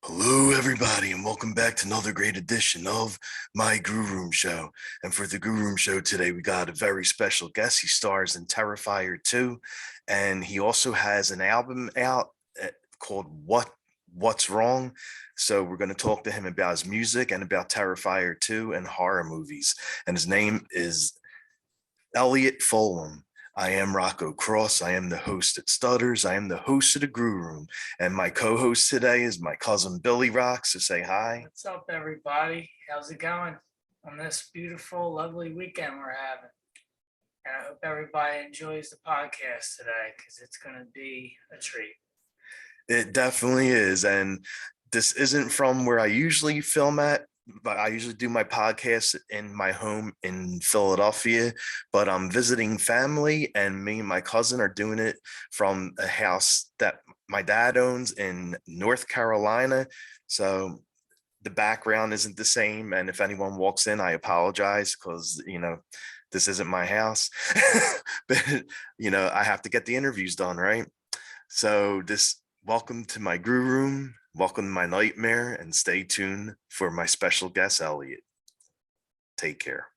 Hello, everybody, and welcome back to another great edition of my Guru Room Show. And for the Guru Room Show today, we got a very special guest. He stars in Terrifier 2, and he also has an album out called What's Wrong. So we're going to talk to him about his music and about Terrifier 2 and horror movies. And his name is Elliott Fullam. I am Rocco Cross. I am the host at Stutters. I am the host of the Guru Room. And my co-host today is my cousin Billy Rock. So say hi. What's up, everybody? How's it going on this beautiful, lovely weekend we're having? And I hope everybody enjoys the podcast today because it's going to be a treat. It definitely is. And this isn't from where I usually film at, but I usually do my podcast in my home in Philadelphia, but I'm visiting family, and me and my cousin are doing it from a house that my dad owns in North Carolina. So the background isn't the same. And if anyone walks in, I apologize because, this isn't my house, but, I have to get the interviews done, right? So welcome to my Guru Room. Welcome to my nightmare, and stay tuned for my special guest, Elliott. Take care.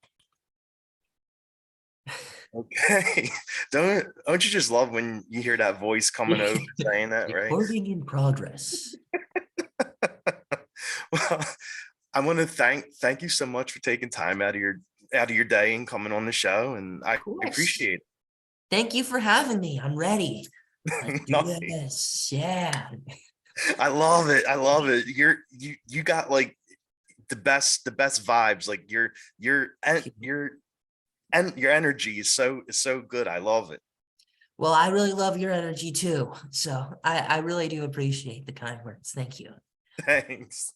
Okay. Don't you just love when you hear that voice coming over saying that, right? Recording in progress. Well, I want to thank you so much for taking time out of your day and coming on the show, and I appreciate it. Thank you for having me. I'm ready. Let's do Nothing. this. Yeah. I love it. I love it. You got like the best vibes. Like your energy is so good. I love it. Well, I really love your energy too. So I really do appreciate the kind words. Thank you. Thanks.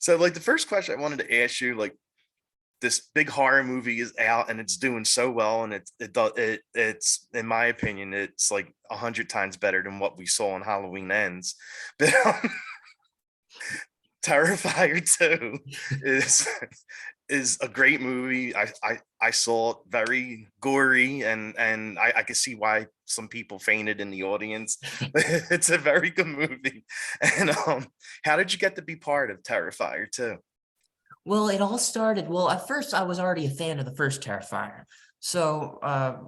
So like the first question I wanted to ask you, like this big horror movie is out and it's doing so well, and it's in my opinion, it's like 100 times better than what we saw on Halloween Ends. But Terrifier 2 is a great movie. I saw it, very gory, and I can see why some people fainted in the audience. It's a very good movie. And how did you get to be part of Terrifier 2? Well, it all started. Well, at first, I was already a fan of the first Terrifier. So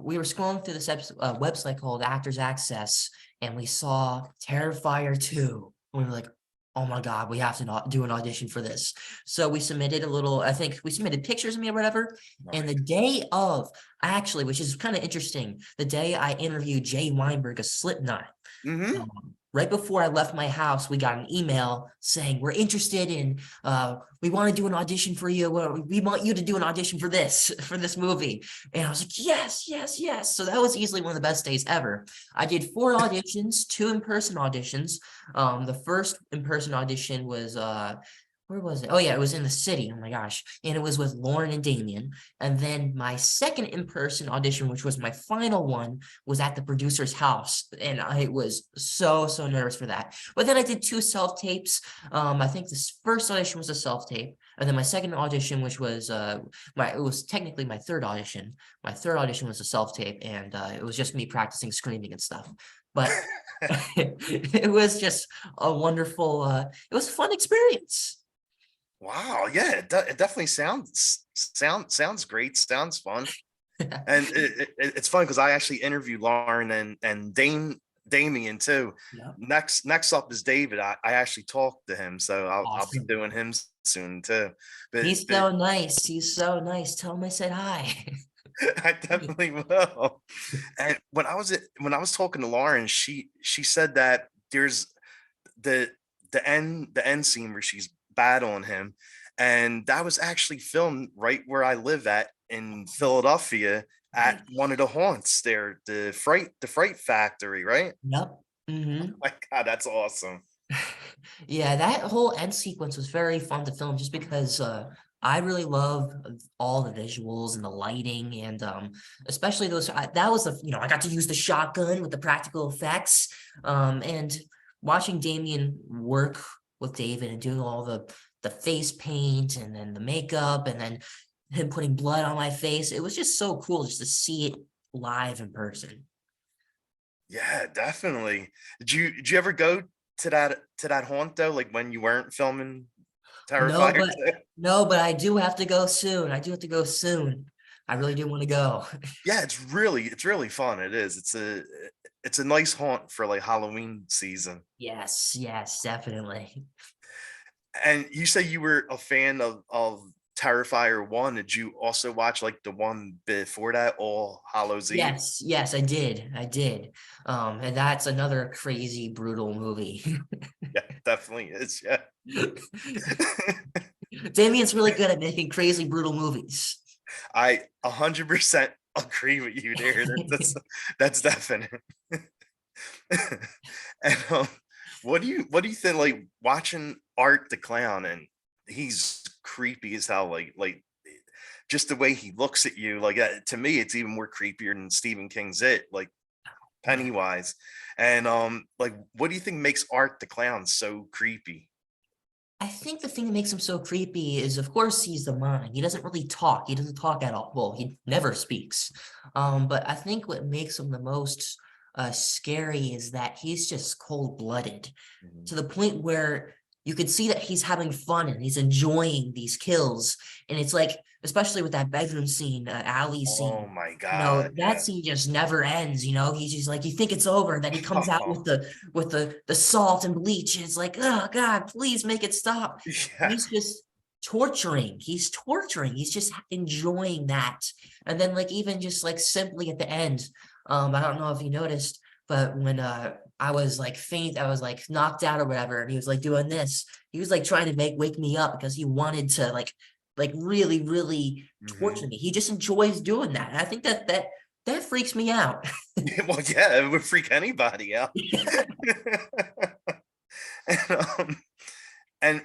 we were scrolling through this website called Actors Access, and we saw Terrifier 2. And we were like, oh my God, we have to do an audition for this. So we submitted I think we submitted pictures of me or whatever. Right. And the day of, actually, which is kind of interesting, the day I interviewed Jay Weinberg of Slipknot, right before I left my house, we got an email saying, we're interested in, we want to do an audition for you. We want you to do an audition for this movie. And I was like, yes, yes, yes. So that was easily one of the best days ever. I did 4 auditions, 2 in-person auditions. The first in-person audition was, where was it? Oh yeah, it was in the city. Oh my gosh. And it was with Lauren and Damien. And then my second in-person audition, which was my final one, was at the producer's house. And I was so nervous for that. But then I did 2 self-tapes. I think this first audition was a self-tape. And then my second audition, which was it was technically my third audition. My third audition was a self-tape, and it was just me practicing screaming and stuff. But it was just a wonderful, it was a fun experience. Wow, yeah, it definitely sounds great. Sounds fun, and it's fun because I actually interviewed Lauren and Damien too. Yep. Next up is David. I actually talked to him, so I'll be doing him soon too. He's so nice. He's so nice. Tell him I said hi. I definitely will. And when I was talking to Lauren, she said that there's the end scene where she's battling him, and that was actually filmed right where I live at in Philadelphia at one of the haunts there, the Fright Factory, right? Yep. Oh my God, that's awesome. Yeah, that whole end sequence was very fun to film just because I really love all the visuals and the lighting, and especially those that was I got to use the shotgun with the practical effects, and watching Damien work with David and doing all the face paint and then the makeup and then him putting blood on my face. It was just so cool just to see it live in person. Yeah, definitely. Did you ever go to that haunt though, like when you weren't filming No, Terrifier but 2? no, but I do have to go soon. I do have to go soon. I really do want to go. Yeah, it's really fun. It is. It's a nice haunt for like Halloween season. Yes, yes, definitely. And you say you were a fan of Terrifier 1. Did you also watch like the one before that, All Hallows Eve? Yes, yes, I did. I did. And that's another crazy, brutal movie. Yeah, definitely is. Yeah. Damien's really good at making crazy, brutal movies. I 100% agree with you there. That's definite. And what do you think, like watching Art the Clown, and he's creepy as hell, like just the way he looks at you, like to me it's even more creepier than Stephen King's It, like Yeah. Pennywise. And like what do you think makes Art the Clown so creepy? I think the thing that makes him so creepy is, of course, he's the mime. He doesn't really talk. He doesn't talk at all. Well, he never speaks. But I think what makes him the most scary is that he's just cold-blooded Mhm. to the point where you could see that he's having fun and he's enjoying these kills. And it's like, especially with that bedroom scene, alley Oh scene, my you know, God, that yeah. scene just never ends, you know. He's just like, you think it's over, then he comes out with the salt and bleach, and it's like, oh God, please make it stop. And Yeah. he's just torturing. He's torturing. He's just enjoying that. And then like even just like simply at the end, I don't know if you noticed, but when I was like faint, I was like knocked out or whatever, and he was like doing this. He was like trying to wake me up because he wanted to like really, really Mhm. torture me. He just enjoys doing that. And I think that freaks me out. Well, yeah, it would freak anybody out. And,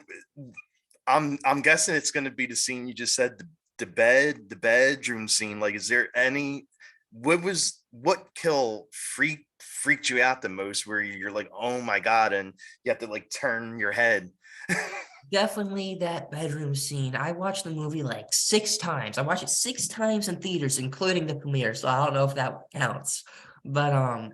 and I'm guessing it's going to be the scene you just said, the bedroom scene. Like, is there any what kill freaked you out the most, where you're like, oh my God, and you have to like turn your head? Definitely that bedroom scene. I watched the movie like 6 times. I watched it 6 times in theaters, including the premiere. So I don't know if that counts. But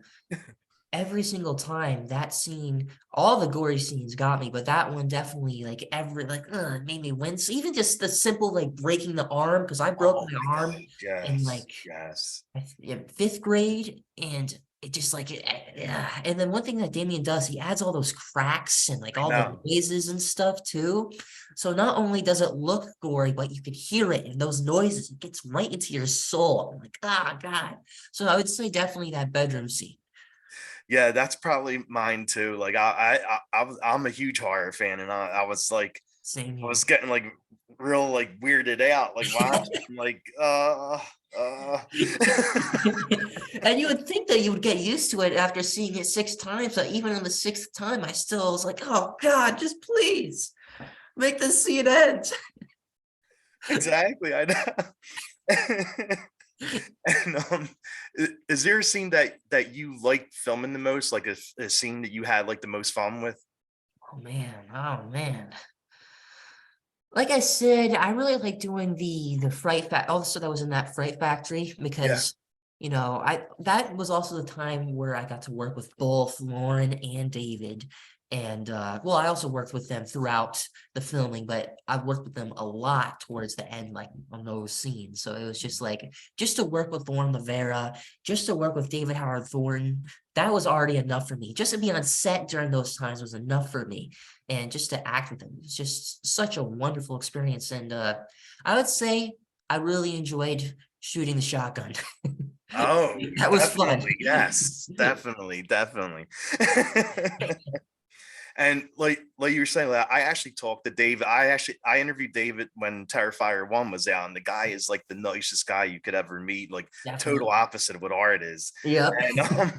every single time that scene, all the gory scenes got me, but that one definitely like it made me wince. Even just the simple like breaking the arm, because I broke Oh my my God, arm in yes, like yes. in 5th grade, and it just like yeah. And then one thing that Damien does, he adds all those cracks and like I all the know. noises and stuff too. So not only does it look gory, but you could hear it, and those noises, it gets right into your soul. I'm like, ah, God. So I would say definitely that bedroom scene. Yeah, that's probably mine too. Like I'm a huge horror fan, and I was like, Same I was here. getting like real like weirded out, like watching, like And you would think that you would get used to it after seeing it 6 times, but even on the 6th time, I still was like, oh God, just please make this scene end. exactly. I know. And is there a scene that you like filming the most, like a scene that you had like the most fun with? Oh man, oh man. Like I said, I really like doing the fright fact also that was in that fright factory Yeah. because you know, I that was also the time where I got to work with both Lauren and David. And well, I also worked with them throughout the filming, but I worked with them a lot towards the end, like on those scenes. So it was just like just to work with Lauren Lavera, just to work with David Howard Thornton, that was already enough for me. Just to be on set during those times was enough for me, and just to act with them, it's just such a wonderful experience. And I would say I really enjoyed shooting the shotgun. Oh, That was fun. definitely. Yes, definitely, definitely. And like you were saying, like, I actually talked to David. I interviewed David when Terrifier 1 was out, and the guy is like the nicest guy you could ever meet, like total Definitely. opposite of what Art is. Yep. And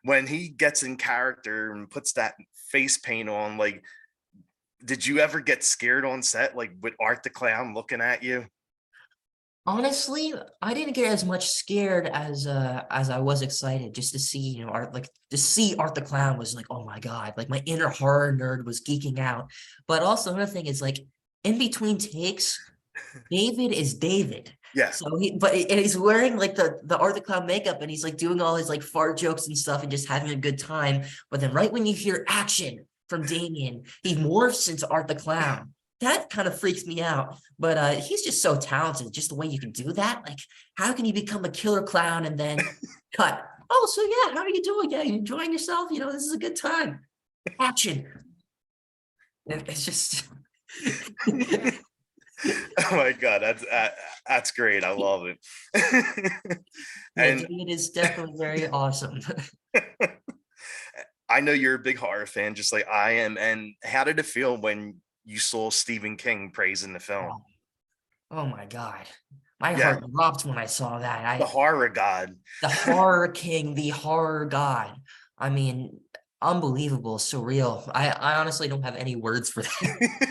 when he gets in character and puts that face paint on, like, did you ever get scared on set, like with Art the Clown looking at you? Honestly, I didn't get as much scared as I was excited just to see, you know, Art like to see Art the Clown was like, oh my God, like my inner horror nerd was geeking out. But also another thing is like in between takes, David is David. Yeah. So and he's wearing like the Art the Clown makeup, and he's like doing all his like fart jokes and stuff and just having a good time. But then right when you hear action from Damien, he morphs into Art the Clown. That kind of freaks me out. But he's just so talented, just the way you can do that. Like, how can you become a killer clown and then cut? Oh, so yeah, how are you doing? Yeah, you enjoying yourself? You know, this is a good time. Action. It's just Oh my God, that's great. I love it. yeah, And it is definitely very awesome. I know you're a big horror fan, just like I am. And how did it feel when you saw Stephen King praising the film? Oh my God. My Yeah, heart dropped when I saw that. the horror god. The horror king, the horror god. I mean, unbelievable, surreal. I honestly don't have any words for that.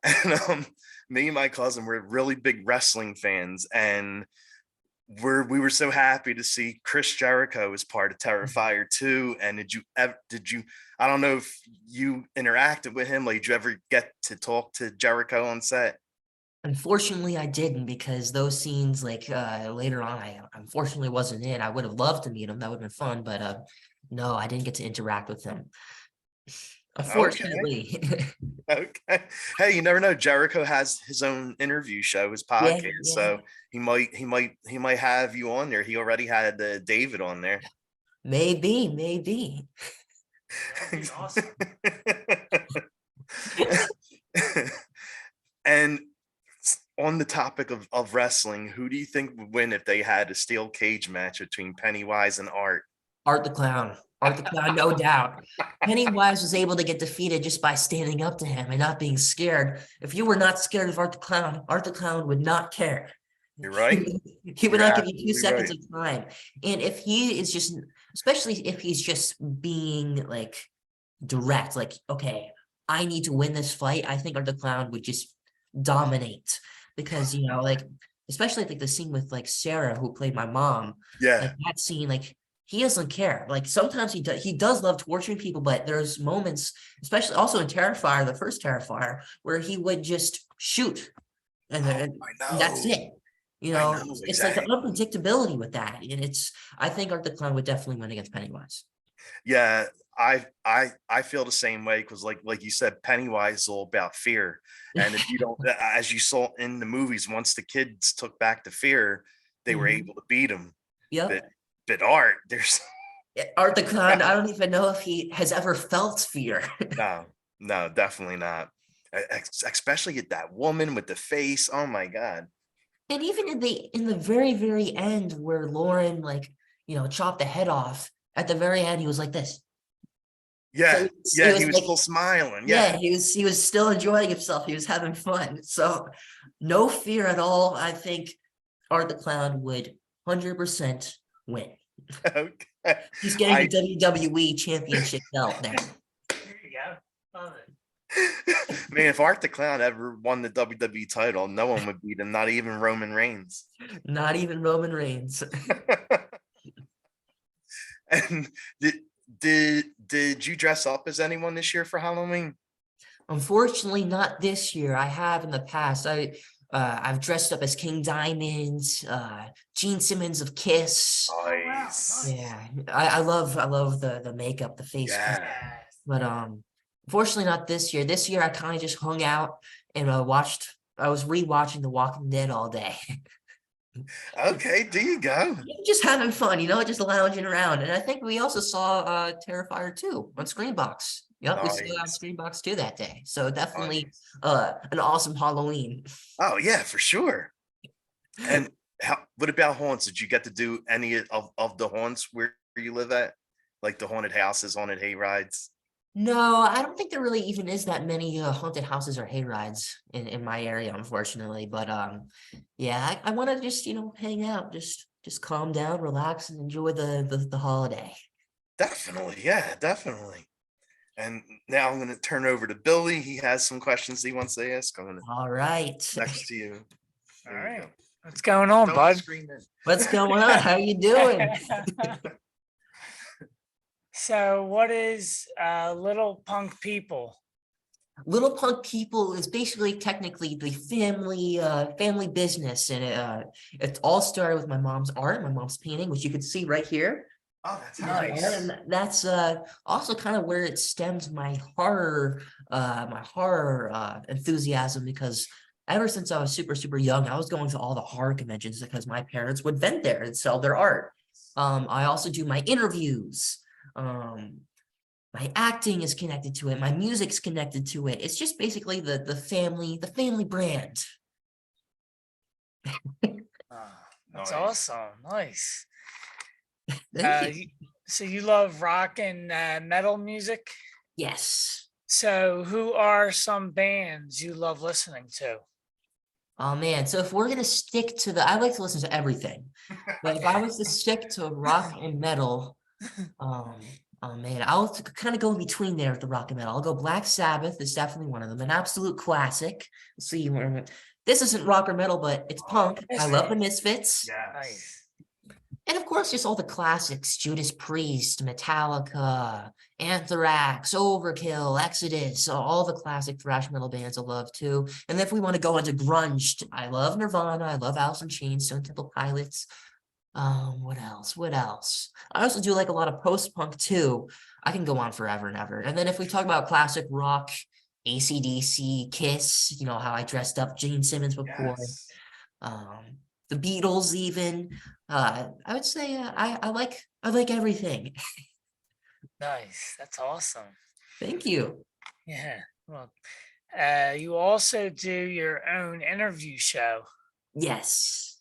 And me and my cousin were really big wrestling fans, and we were so happy to see Chris Jericho as part of Terrifier 2. And did you I don't know if you interacted with him, like did you ever get to talk to Jericho on set? Unfortunately, I didn't, because those scenes, like later on, I unfortunately wasn't in. I would have loved to meet him. That would have been fun, but no, I didn't get to interact with him. Okay. Unfortunately. Okay. Hey, you never know. Jericho has his own interview show, his Yeah, podcast. yeah. So he might have you on there. He already had David on there. Maybe. That'd be awesome. And on the topic of wrestling, who do you think would win if they had a steel cage match between Pennywise and Art? Art the Clown. Art the Clown, no doubt. Pennywise was able to get defeated just by standing up to him and not being scared. If you were not scared of Art the Clown would not care. You're right. He would You're not give you 2 absolutely seconds right. of time. And if he is just, especially if he's just being like direct, like, okay, I need to win this fight, I think Art the Clown would just dominate. Because, you know, like, especially like the scene with like Sarah, who played my mom, like Yeah. that scene, like he doesn't care. Like sometimes he does love torturing people, but there's moments, especially also in Terrifier, the first Terrifier, where he would just shoot and Oh, then I that's know. it. You I know, know it's like the exactly. unpredictability with that. And I think Art the Clown would definitely win against Pennywise. Yeah, I feel the same way because like you said, Pennywise is all about fear. And if you don't, as you saw in the movies, once the kids took back the fear, they were Mhm. able to beat him. But Yep. but Art, there's Art the Clown, I don't even know if he has ever felt fear. no, no, definitely not. Especially at that woman with the face. Oh my God. And even in the very, very end where Lauren like, chopped the head off, at the very end, he was like this. So Yeah, it yeah, he was was like, still smiling. yeah, Yeah. he was still enjoying himself. He was having fun. So no fear at all. I think Art the Clown would 100% win. Okay. He's getting I the WWE championship belt there. There you go. Love it. man, if Art the Clown ever won the WWE title, no one would beat him, not even Roman Reigns. Not even Roman Reigns. And did you dress up as anyone this year for Halloween? Unfortunately, not this year. I have in the past. I've dressed up as King Diamond, Gene Simmons of Kiss. Oh wow, Nice. nice. Yeah, I love the makeup, the face paint. Yeah. Yes. But unfortunately not this year. This year I kind of just hung out and watched. I was rewatching The Walking Dead all day. Okay, there you go. Just having fun, just lounging around. And I think we also saw Terrifier 2 on Screenbox. Yep, we saw it on Nice. Screenbox 2 that day. So definitely Nice. an awesome Halloween. Oh yeah, for sure. And what about haunts? Did you get to do any of the haunts where you live at? Like the haunted houses, haunted hay rides? No, I don't think there really even is that many haunted houses or hayrides in my area, unfortunately. But yeah, I want to just hang out, just calm down, relax, and enjoy the holiday. Definitely, yeah, definitely. And now I'm going to turn over to Billy. He has some questions he wants to ask. I'm going to All right, next to you. All There you right. What's going on, go. bud? Scream in. what's going on? How you doing? So, what is Little Punk People? Little Punk People is basically technically the family business, and it all started with my mom's art, my mom's painting, which you can see right here. Oh, that's Nice. And that's also kind of where it stems my horror enthusiasm, because ever since I was super young, I was going to all the horror conventions because my parents would vent there and sell their art. I also do my interviews. My acting is connected to it. My music's connected to it. It's just basically the family brand. That's Nice. awesome. Nice. Thank you. So you love rock and metal music? Yes. So who are some bands you love listening to? Oh man. So if we're gonna stick to I like to listen to everything, but if I was to stick to rock and metal, oh man, I'll kind of go in between there with the rock and metal. I'll go Black Sabbath is definitely one of them, an absolute classic. Let's see, this isn't rock or metal, but it's punk. I love the Misfits. Yes. Nice. And of course, just all the classics, Judas Priest, Metallica, Anthrax, Overkill, Exodus, all the classic thrash metal bands I love too. And if we want to go into grunge, I love Nirvana, I love Alice in Chains, Stone Temple Pilots. What else? What else? I also do like a lot of post-punk too. I can go on forever and ever. And then if we talk about classic rock, AC/DC, Kiss, you know how I dressed up Gene Simmons before. Yes. The Beatles even. I would say I like everything. Nice. That's awesome. Thank you. Yeah. Well, you also do your own interview show. Yes.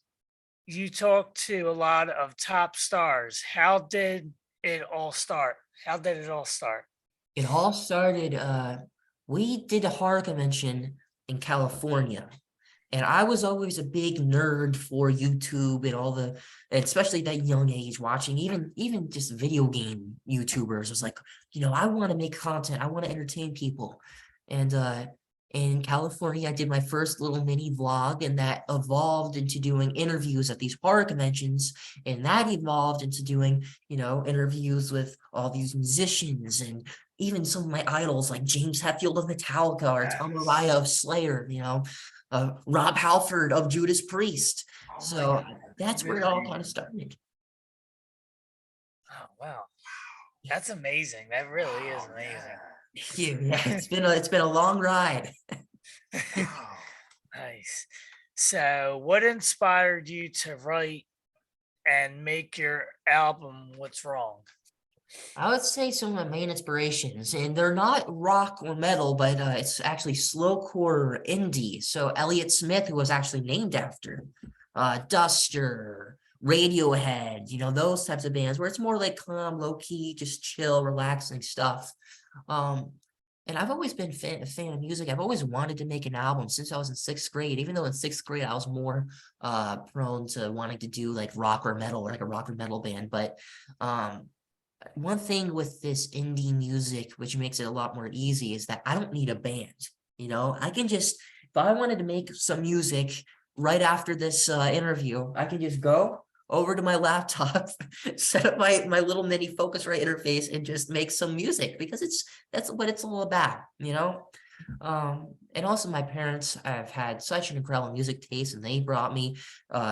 You talk to a lot of top stars. How did it all start? How did it all start? It all started, we did a horror convention in California. And I was always a big nerd for YouTube and especially that young age, watching even just video game YouTubers. I was like, I want to make content. I want to entertain people. And in California, I did my first little mini vlog, and that evolved into doing interviews at these horror conventions. And that evolved into doing, interviews with all these musicians and even some of my idols like James Hetfield of Metallica or Tom Yes. Araya of Slayer, Rob Halford of Judas Priest. Oh my So God. that's where it all kind of started. Oh wow. That's amazing. That really is Oh, amazing. Thank you. Yeah, it's been a long ride. Wow. Nice. So what inspired you to write and make your album What's Wrong? I would say some of my main inspirations, and they're not rock or metal, but it's actually slowcore indie. So Elliott Smith, who was actually named after, Duster, Radiohead, those types of bands where it's more like calm, low key, just chill, relaxing stuff. And I've always been a fan of music. I've always wanted to make an album since I was in 6th grade, even though in 6th grade I was more prone to wanting to do like rock or metal, or like a rock or metal band. But one thing with this indie music, which makes it a lot more easy, is that I don't need a band. I can just, if I wanted to make some music right after this interview, I can just go over to my laptop, set up my little mini Focusrite interface, and just make some music, because that's what it's all about, and also my parents have had such an incredible music taste, and they brought me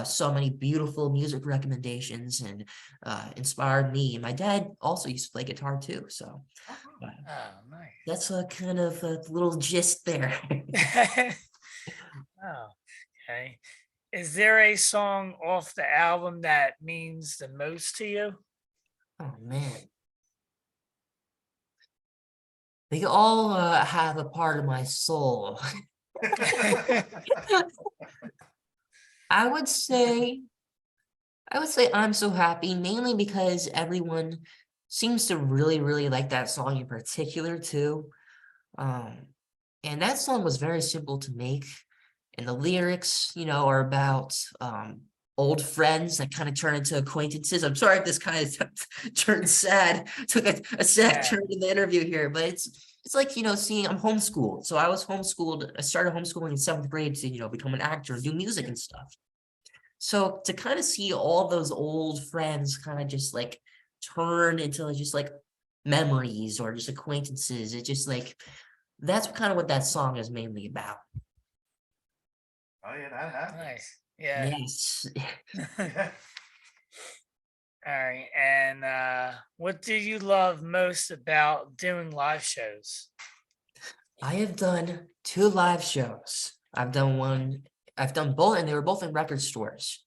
so many beautiful music recommendations and inspired me. And my dad also used to play guitar too, so Oh, nice. that's a kind of a little gist there. Oh, okay. Is there a song off the album that means the most to you? Oh man, they all have a part of my soul. I would say I'm so happy, mainly because everyone seems to really like that song in particular too. And that song was very simple to make. And the lyrics, are about old friends that kind of turn into acquaintances. I'm sorry if this kind of turned sad, took a sad turn in the interview here, but it's like, seeing I'm homeschooled. So I was homeschooled. I started homeschooling in 7th grade to, become an actor and do music and stuff. So to kind of see all those old friends kind of just like turn into just like memories or just acquaintances, it just like, that's kind of what that song is mainly about. Oh yeah, that happened. Nice. Yeah. Yes. Yeah. All right. And what do you love most about doing live shows? I have done 2 live shows. I've done both, and they were both in record stores.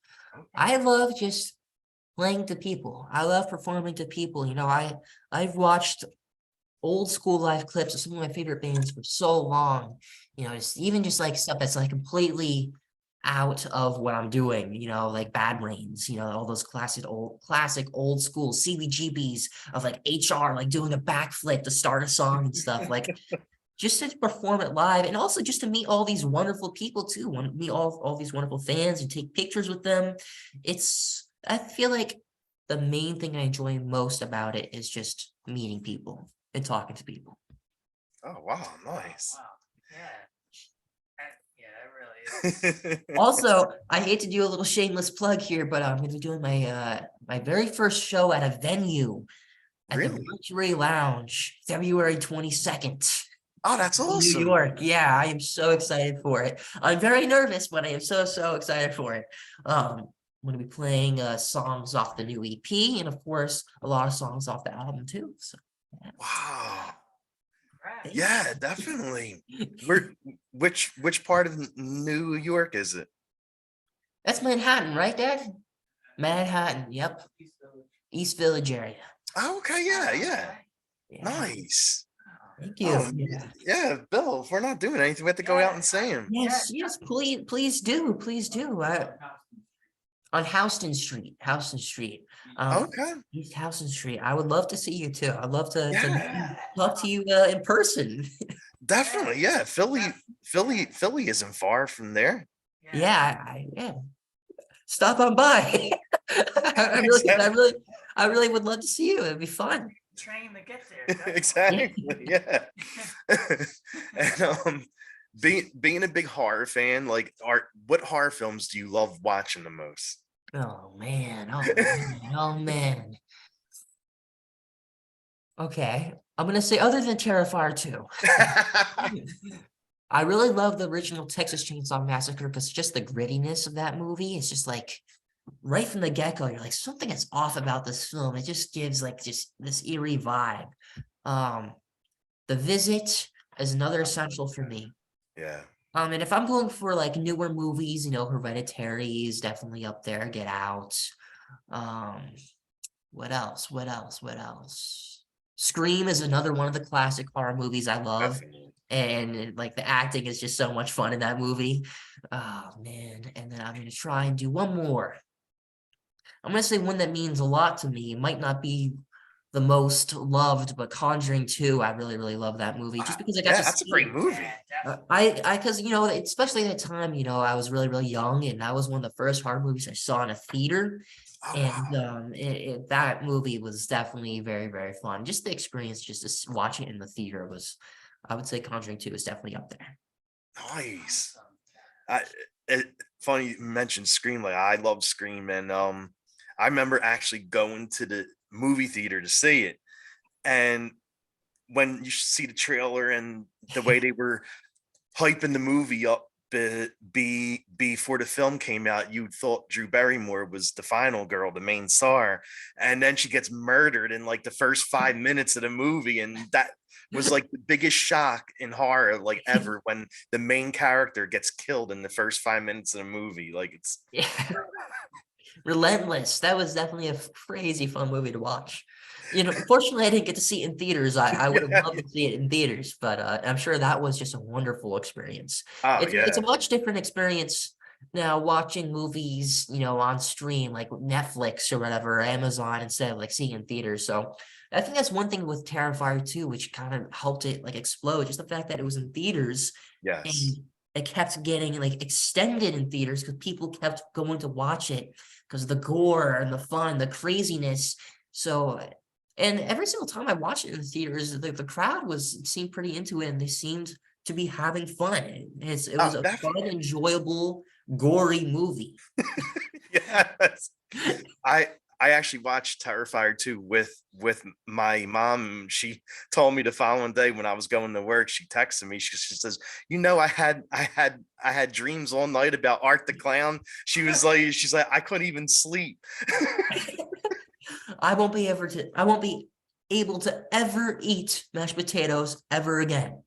I love just playing to people. I love performing to people. I've watched old school live clips of some of my favorite bands for so long. Just like stuff that's like completely out of what I'm doing, like Bad Brains, all those classic old school CBGBs of like HR, like doing a backflip to start a song and stuff. Like just to perform it live, and also just to meet all these wonderful people too, meet all these wonderful fans and take pictures with them. I feel like the main thing I enjoy most about it is just meeting people and talking to people. Oh wow, nice. Wow. Yeah. That, yeah, it really is. Also, I hate to do a little shameless plug here, but I'm going to be doing my very first show at a venue at the Really? Mercury Lounge, February 22nd. Oh, that's in New awesome. York. Yeah, I am so excited for it. I'm very nervous, but I am so excited for it. I'm going to be playing songs off the new EP, and of course, a lot of songs off the album too. So, yeah. Wow. Congrats. Yeah, definitely. Where which part of New York is it? That's Manhattan, right, Dad? Manhattan. Yep, East Village area. Oh, okay, yeah, yeah. Okay. Yeah. Nice. Thank you. Oh, Yeah. yeah, Bill, if we're not doing anything, we have to go out and see him. Yes, please do. On Houston Street. Okay. East Houston Street. I would love to see you too. I'd love to Yeah, talk to you in person. definitely. Yeah, Philly isn't far from there. Yeah, yeah. Stop on by. I really, I Exactly. really, I really would love to see you. It'd be fun. Train to get there. definitely. Exactly. Yeah. And being a big horror fan, like what horror films do you love watching the most? Oh man, oh man. Okay, I'm gonna say other than Terrifier 2. I really love the original Texas Chainsaw Massacre because just the grittiness of that movie is just like right from the get-go, you're like, something is off about this film. It just gives like just this eerie vibe. The Visit is another essential for me. Yeah. And if I'm going for like newer movies, Hereditary is definitely up there. Get Out. Um, what else? What else? Scream is another one of the classic horror movies I love. Definitely. And like the acting is just so much fun in that movie. Oh man. And then I'm gonna try and do one more. I'm gonna say one that means a lot to me. It might not be the most loved, but Conjuring 2, I really love that movie just because I got Yeah, to that's a see great it. movie. Because especially at the time, I was really young, and that was one of the first horror movies I saw in a theater. Oh, And wow. that movie was definitely very fun. Just the experience, watching it in the theater was, I would say, Conjuring 2 is definitely up there. Nice. I funny you mentioned Scream. Like I love Scream, and I remember actually going to the movie theater to see it. And when you see the trailer and the way they were hyping the movie up before the film came out, you thought Drew Barrymore was the final girl, the main star, and then she gets murdered in like the first 5 minutes of the movie, and that was like the biggest shock in horror like ever when the main character gets killed in the first 5 minutes of the movie. Like it's Yeah. Relentless. That was definitely a crazy fun movie to watch. Fortunately, I didn't get to see it in theaters. I would have loved to see it in theaters, but I'm sure that was just a wonderful experience. oh It's yeah, a much different experience now watching movies, on stream like Netflix or whatever, or Amazon, instead of like seeing in theaters. So I think that's one thing with Terrifier 2, which kind of helped it like explode. Just the fact that it was in theaters and yes. it kept getting like extended in theaters because people kept going to watch it because of the gore and the fun, the craziness. So, and every single time I watched it in the theaters, the crowd seemed pretty into it, and they seemed to be having fun. It was Oh, a fun, definitely. enjoyable, gory movie. Yes. I I actually watched Terrifier 2 with my mom. She told me the following day when I was going to work, she texted me. She says, I had dreams all night about Art the Clown. She's like, I couldn't even sleep. I won't be able to ever eat mashed potatoes ever again.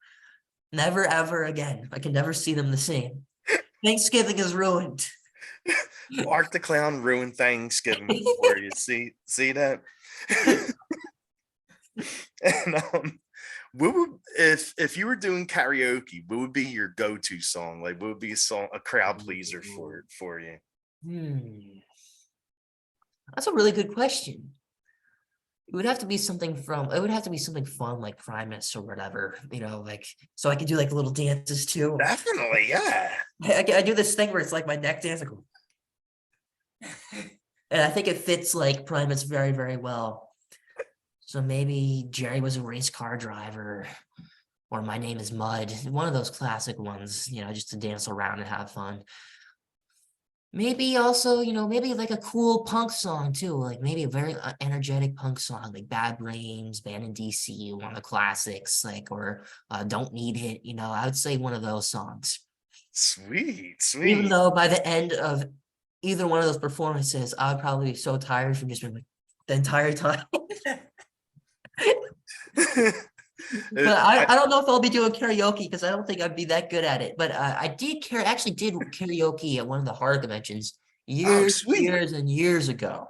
Never, ever again. I can never see them the same. Thanksgiving is ruined. Art the Clown ruined Thanksgiving for you. See that? And what would, if you were doing karaoke, what would be your go-to song? Like, what would be a crowd pleaser for you? That's a really good question. It would have to be something fun like Primus or whatever, like, so I could do like little dances too. Definitely, yeah. I do this thing where it's like my neck dance, like, and I think it fits like Primus very, very well. So maybe Jerry Was a Race Car Driver, or My Name is Mud, one of those classic ones, just to dance around and have fun. Maybe also, maybe like a cool punk song too, like maybe a very energetic punk song, like Bad Brains, Band in DC, one of the classics, like, or Don't Need It, I would say one of those songs. Sweet. Even though by the end of either one of those performances, I would probably be so tired from just being like the entire time. But I don't know if I'll be doing karaoke because I don't think I'd be that good at it. But I did karaoke at one of the horror conventions years and years ago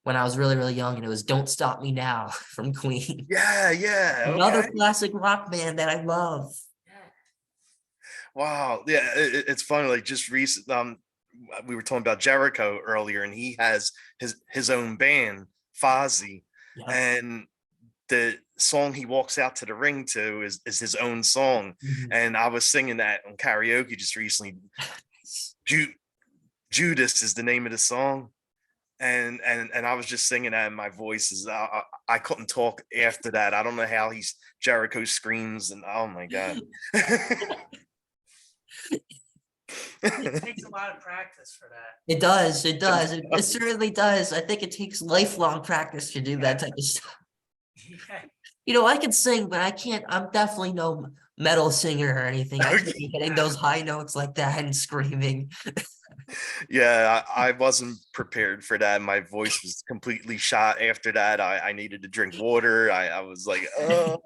when I was really, really young, and it was Don't Stop Me Now from Queen. Yeah. Another classic rock band that I love. Wow. Yeah, it's funny. Like just recent, we were talking about Jericho earlier, and he has his own band, Fozzy, and the song he walks out to the ring to is his own song. And I was singing that on karaoke just recently. Judas is the name of the song. And I was just singing that, and my voice is I couldn't talk after that. I don't know how Jericho screams, and oh my God. It takes a lot of practice for that. It does. It certainly does. I think it takes lifelong practice to do that type of stuff. I can sing, but I can't. I'm definitely no metal singer or anything. I can't be hitting those high notes like that and screaming. Yeah, I wasn't prepared for that. My voice was completely shot after that. I needed to drink water. I was like, oh.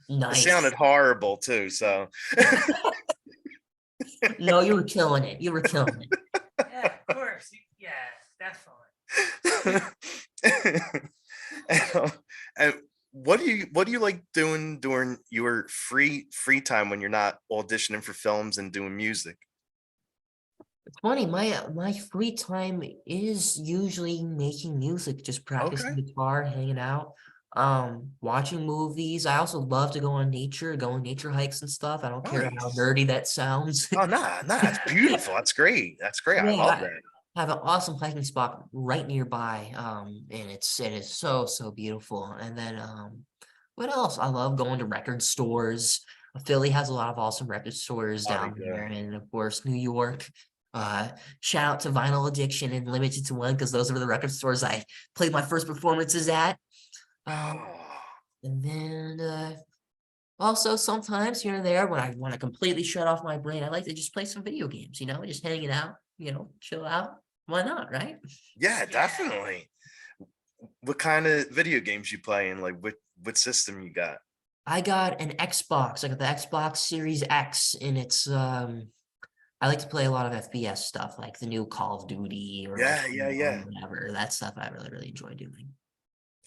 Nice. It sounded horrible too, so. No, you were killing it. Yeah, of course. Yeah, definitely. And what do you like doing during your free time when you're not auditioning for films and doing music? It's funny, my free time is usually making music, just practicing guitar, hanging out, watching movies. I also love to go on nature hikes and stuff. I don't care how nerdy that sounds. Oh, nah, it's beautiful. That's great. I love that. I have an awesome hiking spot right nearby, and it is so beautiful. And then what else? I love going to record stores. Philly has a lot of awesome record stores down there, and of course New York. Shout out to Vinyl Addiction and Limited to One, because those are the record stores I played my first performances at. And then also sometimes here and there when I want to completely shut off my brain, I like to just play some video games, just hanging out, chill out. Why not, right? Yeah, definitely. What kind of video games you playing? Like what system you got? I got an Xbox. I got the Xbox Series X, and it's I like to play a lot of FPS stuff, like the new Call of Duty or whatever. That stuff I really, really enjoy doing.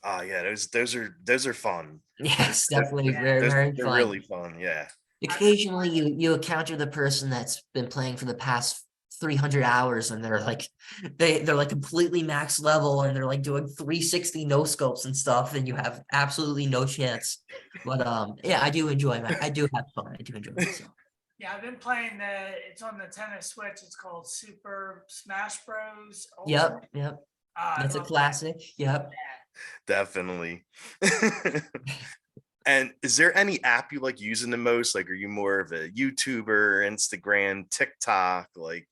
Oh yeah, those are fun. Yes, definitely very, very fun. They're really fun, yeah. Occasionally you encounter the person that's been playing for the past 300 hours, and they're like completely max level, and they're like doing 360 no scopes and stuff, and you have absolutely no chance. But yeah, I do enjoy I do have fun. I do enjoy myself. Yeah, I've been playing it's on the Nintendo Switch. It's called Super Smash Bros. Yep. That's a classic. Yep. Definitely. And is there any app you like using the most? Like, are you more of a YouTuber, Instagram, TikTok? Like,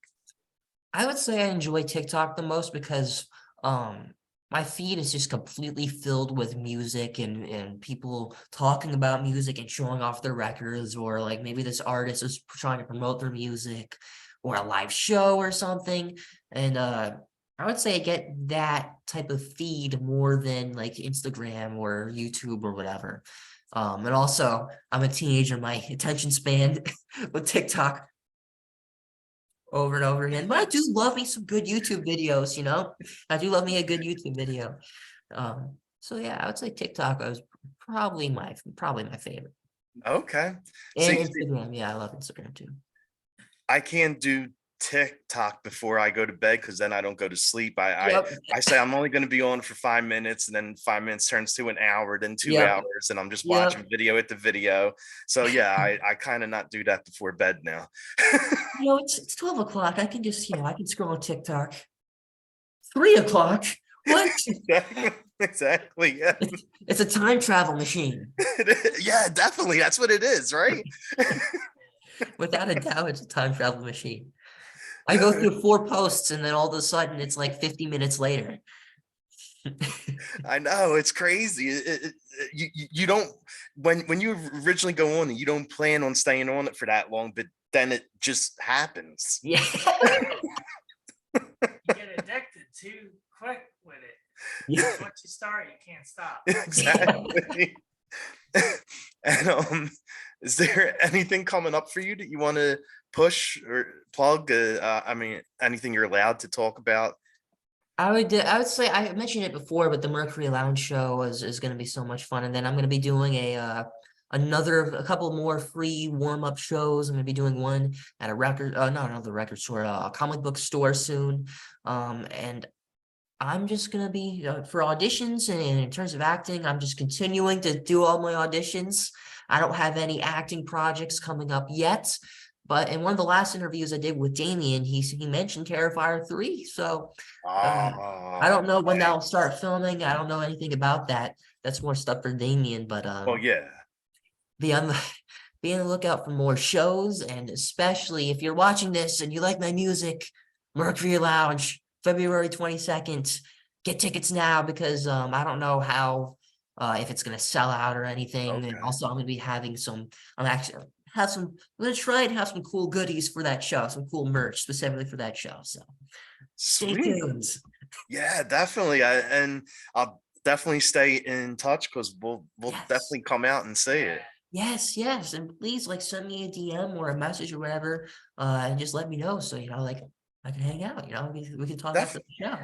I would say I enjoy TikTok the most because my feed is just completely filled with music and people talking about music and showing off their records, or like maybe this artist is trying to promote their music or a live show or something. And I would say I get that type of feed more than like Instagram or YouTube or whatever. And also I'm a teenager, my attention span with TikTok over and over again. But I do love me some good YouTube videos, you know? I do love me a good YouTube video. So yeah, I would say TikTok was probably my favorite. Okay. And See, Instagram, yeah, I love Instagram too. I can't do TikTok before I go to bed because then I don't go to sleep. Yep, I say I'm only going to be on for 5 minutes, and then 5 minutes turns to an hour, then 2 hours, yep, and I'm just yep. watching video at the video. So yeah, I kind of not do that before bed now. You know, it's 12 o'clock. I can just, I can scroll on TikTok. 3 o'clock? What? Exactly. Yeah. It's a time travel machine. Yeah, definitely. That's what it is, right? Without a doubt, it's a time travel machine. I go through 4 posts and then all of a sudden it's like 50 minutes later. I know, it's crazy. You don't, when you originally go on it, you don't plan on staying on it for that long, but then it just happens. Yeah. You get addicted too quick with it. Yeah. Once you start, you can't stop. Exactly. And is there anything coming up for you that you want to push or plug? I mean, anything you're allowed to talk about? I would say I mentioned it before, but the Mercury Lounge show is going to be so much fun, and then I'm going to be doing a couple more free warm-up shows. I'm going to be doing one at a not the record store, a comic book store soon, and I'm just gonna be for auditions, and in terms of acting, I'm just continuing to do all my auditions. I don't have any acting projects coming up yet, but in one of the last interviews I did with Damien, he mentioned Terrifier 3. So I don't know when that'll start filming. I don't know anything about that. That's more stuff for Damien, but Well, yeah. be on the be on the lookout for more shows, and especially if you're watching this and you like my music, Mercury Lounge, February 22nd. Get tickets now because I don't know how if it's gonna sell out or anything. And Okay. also I'm gonna be having I'm gonna try and have some cool goodies for that show, some cool merch specifically for that show. So stay Sweet. tuned. Yeah, definitely. And I'll definitely stay in touch because we'll Yes. definitely come out and see it. Yes, yes. And please like send me a DM or a message or whatever, and just let me know so like I can hang out, we can talk after the show.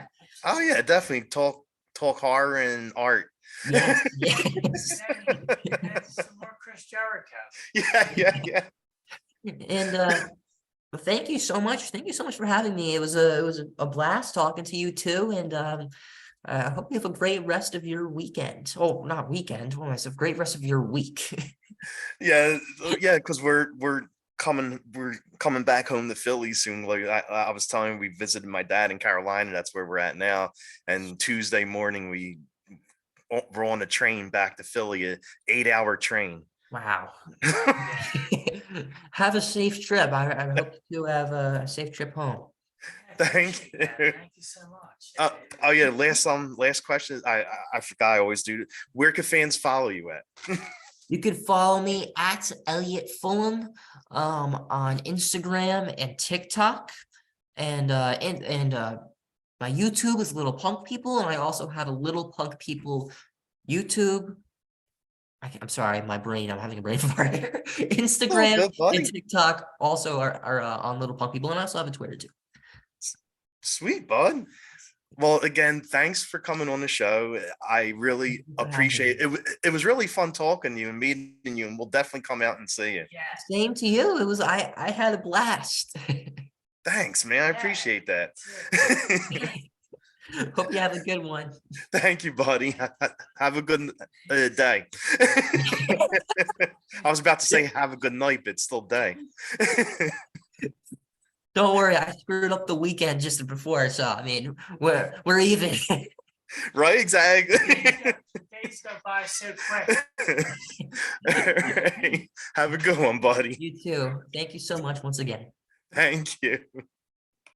Oh yeah, definitely talk horror and art. Yes, yes. And some more Chris Jericho. Yeah. And well, thank you so much. Thank you so much for having me. It was a blast talking to you too. And I hope you have a great rest of your weekend. Oh, not weekend. What am I saying? Great rest of your week. Yeah, because we're coming back home to Philly soon. Like I was telling you, we visited my dad in Carolina. That's where we're at now. And Tuesday morning we're on a train back to Philly, an 8-hour train. Wow. Have a safe trip. I hope you have a safe trip home. Thank you. Thank you so much. Oh yeah, last question. I forgot, I always do. Where can fans follow you at? You can follow me at Elliott Fullam on Instagram and TikTok. And my YouTube is Little Punk People, and I also have a Little Punk People YouTube. I'm sorry, I'm having a brain fart. Instagram good, buddy. and TikTok also are on Little Punk People, and I also have a Twitter too. Sweet, bud. Well, again, thanks for coming on the show. I really appreciate it. It was really fun talking to you and meeting you, and we'll definitely come out and see you. Yeah. Same to you. I had a blast. Thanks, man. I appreciate that. Hope you have a good one. Thank you, buddy. Have a good day. I was about to say have a good night, but it's still day. Don't worry, I screwed up the weekend just before, so I mean we're even. Right, exactly. Days go by so quick. All right. Have a good one, buddy. You too. Thank you so much once again. Thank you.